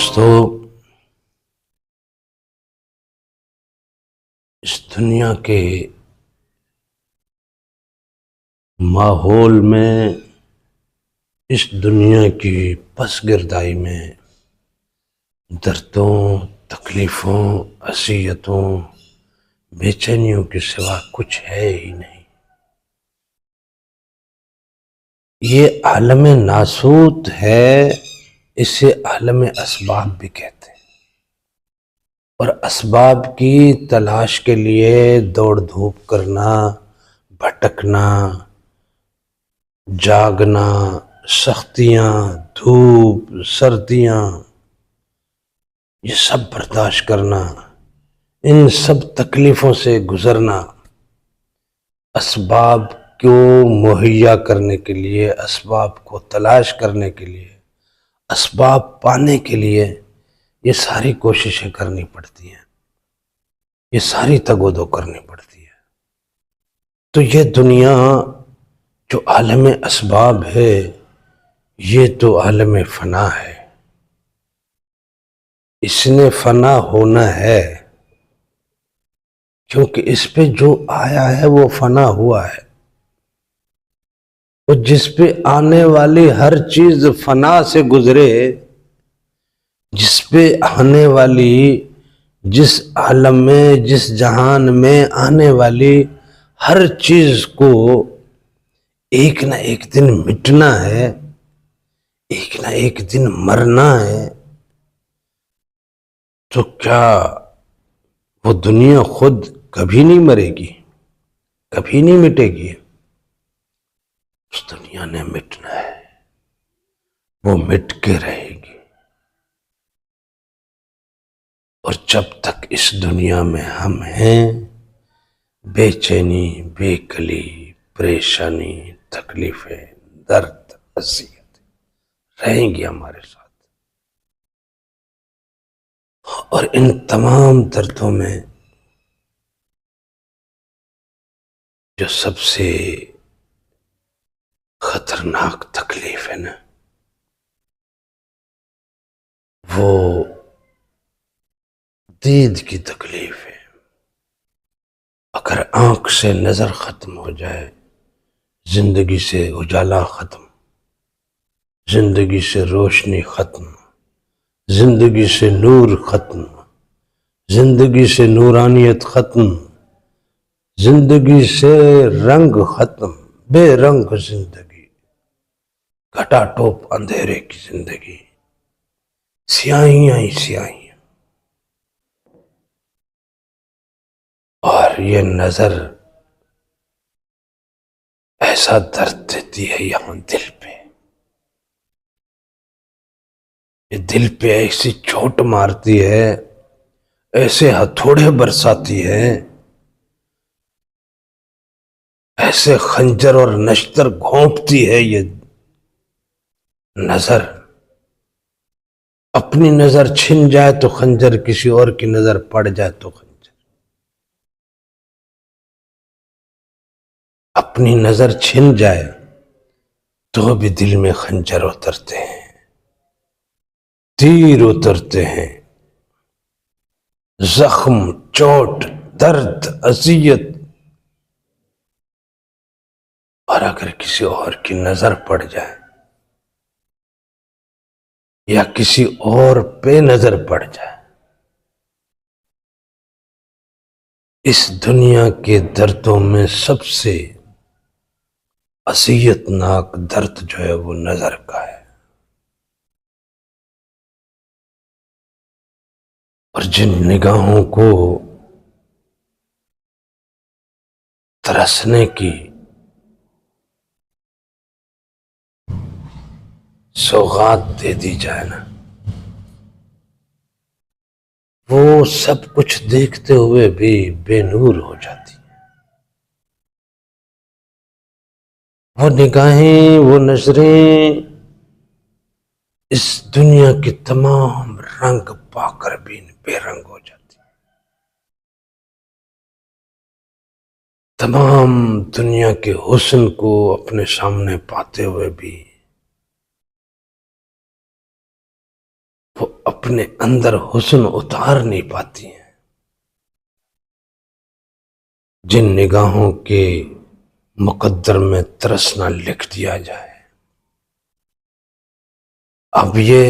دوستو، اس دنیا کے ماحول میں، اس دنیا کی پس گردائی میں دردوں، تکلیفوں، اذیتوں، بے چینیوں کے سوا کچھ ہے ہی نہیں۔ یہ عالم ناسوت ہے، اسے عالم اسباب بھی کہتے ہیں، اور اسباب کی تلاش کے لیے دوڑ دھوپ کرنا، بھٹکنا، جاگنا، سختیاں، دھوپ، سردیاں، یہ سب برداشت کرنا، ان سب تکلیفوں سے گزرنا، اسباب کو مہیا کرنے کے لیے، اسباب کو تلاش کرنے کے لیے، اسباب پانے کے لیے یہ ساری کوششیں کرنی پڑتی ہیں، یہ ساری تگ و دو کرنی پڑتی ہے۔ تو یہ دنیا جو عالم اسباب ہے، یہ تو عالم فنا ہے، اس نے فنا ہونا ہے، کیونکہ اس پہ جو آیا ہے وہ فنا ہوا ہے، اور جس پہ آنے والی ہر چیز فنا سے گزرے، جس پہ آنے والی، جس عالم میں، جس جہان میں آنے والی ہر چیز کو ایک نہ ایک دن مٹنا ہے، ایک نہ ایک دن مرنا ہے، تو کیا وہ دنیا خود کبھی نہیں مرے گی، کبھی نہیں مٹے گی؟ اس دنیا نے مٹنا ہے، وہ مٹ کے رہے گی، اور جب تک اس دنیا میں ہم ہیں، بے چینی، بے کلی، پریشانی، تکلیفیں، درد، اذیت رہیں گی ہمارے ساتھ، اور ان تمام دردوں میں جو سب سے خطرناک تکلیف ہے نا، وہ دید کی تکلیف ہے۔ اگر آنکھ سے نظر ختم ہو جائے، زندگی سے اجالا ختم، زندگی سے روشنی ختم، زندگی سے نور ختم، زندگی سے نورانیت ختم، زندگی سے رنگ ختم، بے رنگ زندگی، گھٹا ٹوپ اندھیرے کی زندگی، سیاہیاں ہی سیاہیاں، اور یہ نظر ایسا درد دیتی ہے یہاں دل پہ، یہ دل پہ ایسی چوٹ مارتی ہے، ایسے ہتھوڑے برساتی ہے، ایسے خنجر اور نشتر گھونپتی ہے یہ نظر۔ اپنی نظر چھن جائے تو خنجر، کسی اور کی نظر پڑ جائے تو خنجر، اپنی نظر چھن جائے تو بھی دل میں خنجر اترتے ہیں، تیر اترتے ہیں، زخم، چوٹ، درد، اذیت، اور اگر کسی اور کی نظر پڑ جائے یا کسی اور پہ نظر پڑ جائے، اس دنیا کے دردوں میں سب سے اذیت ناک درد جو ہے وہ نظر کا ہے، اور جن نگاہوں کو ترسنے کی سوغات دے دی جائے نا، وہ سب کچھ دیکھتے ہوئے بھی بے نور ہو جاتی، وہ نگاہیں، وہ نظریں اس دنیا کے تمام رنگ پا کر بھی بے رنگ ہو جاتی، تمام دنیا کے حسن کو اپنے سامنے پاتے ہوئے بھی وہ اپنے اندر حسن اتار نہیں پاتی ہیں، جن نگاہوں کے مقدر میں ترسنا لکھ دیا جائے۔ اب یہ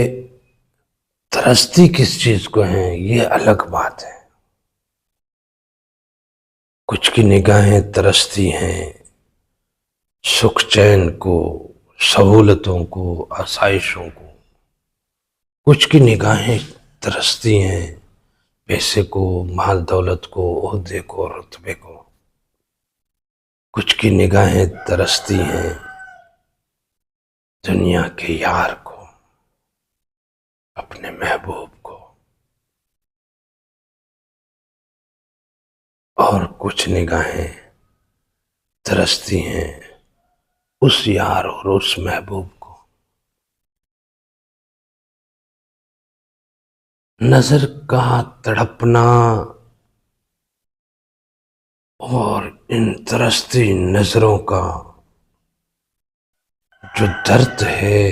ترستی کس چیز کو ہے یہ الگ بات ہے۔ کچھ کی نگاہیں ترستی ہیں سکھ چین کو، سہولتوں کو، آسائشوں کو، کچھ کی نگاہیں ترستی ہیں پیسے کو، مال دولت کو، عہدے کو، رتبے کو، کچھ کی نگاہیں ترستی ہیں دنیا کے یار کو، اپنے محبوب کو، اور کچھ نگاہیں ترستی ہیں اس یار اور اس محبوب کو۔ نظر کا تڑپنا اور ان ترستی نظروں کا جو درد ہے،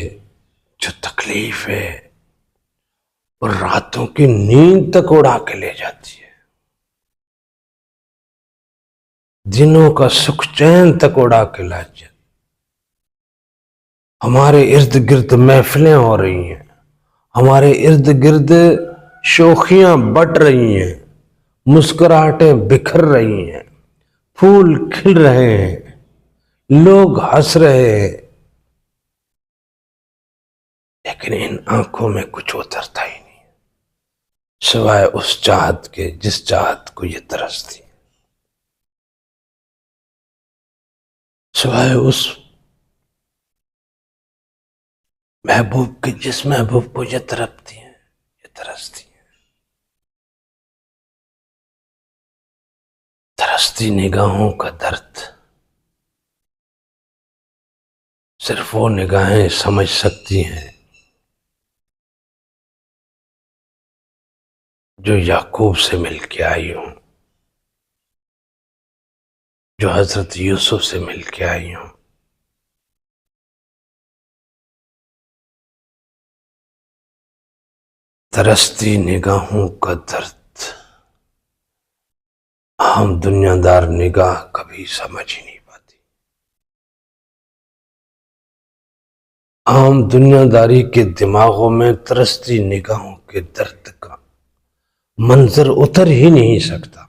جو تکلیف ہے، اور راتوں کی نیند تک اڑا کے لے جاتی ہے، دنوں کا سکھ چین تک اڑا کے لا جاتی۔ ہمارے ارد گرد محفلیں ہو رہی ہیں، ہمارے ارد گرد شوخیاں بٹ رہی ہیں، مسکراہٹیں بکھر رہی ہیں، پھول کھل رہے ہیں، لوگ ہنس رہے ہیں، لیکن ان آنکھوں میں کچھ اترتا ہی نہیں سوائے اس چاہت کے جس چاہت کو یہ ترستی، سوائے اس محبوب کے جس محبوب کو یہ تڑپتی ہیں، یہ ترستی ہیں۔ ترستی نگاہوں کا درد صرف وہ نگاہیں سمجھ سکتی ہیں جو یعقوب سے مل کے آئی ہوں، جو حضرت یوسف سے مل کے آئی ہوں۔ ترستی نگاہوں کا درد عام دنیا دار نگاہ کبھی سمجھ ہی نہیں پاتی۔ عام دنیا داری کے دماغوں میں ترستی نگاہوں کے درد کا منظر اتر ہی نہیں سکتا۔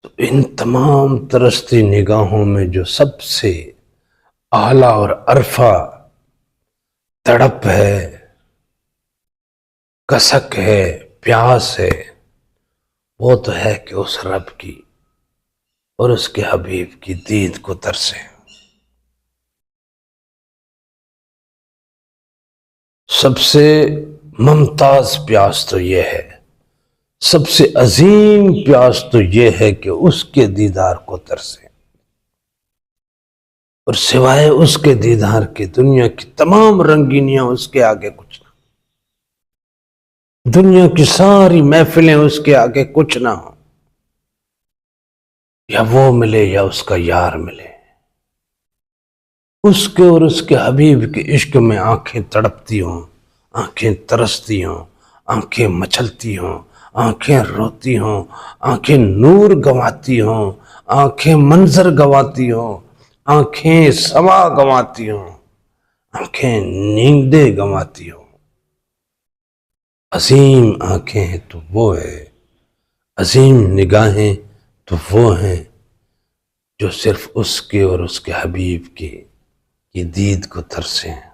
تو ان تمام ترستی نگاہوں میں جو سب سے اعلیٰ اور عرفہ تڑپ ہے، کسک ہے، پیاس ہے، وہ تو ہے کہ اس رب کی اور اس کے حبیب کی دید کو ترسے۔ سب سے ممتاز پیاس تو یہ ہے، سب سے عظیم پیاس تو یہ ہے کہ اس کے دیدار کو ترسے، اور سوائے اس کے دیدار کی دنیا کی تمام رنگینیاں اس کے آگے کچھ نہ، دنیا کی ساری محفلیں اس کے آگے کچھ نہ ہو، یا وہ ملے یا اس کا یار ملے، اس کے اور اس کے حبیب کے عشق میں آنکھیں تڑپتی ہوں، آنکھیں ترستی ہوں، آنکھیں مچلتی ہوں، آنکھیں روتی ہوں، آنکھیں نور گواتی ہوں، آنکھیں منظر گواتی ہوں، آنکھیں سما گواتی ہوں، آنکھیں نیندیں گواتی ہوں۔ عظیم آنکھیں ہیں تو وہ ہے، عظیم نگاہیں تو وہ ہیں جو صرف اس کے اور اس کے حبیب کی دید کو ترسے ہیں۔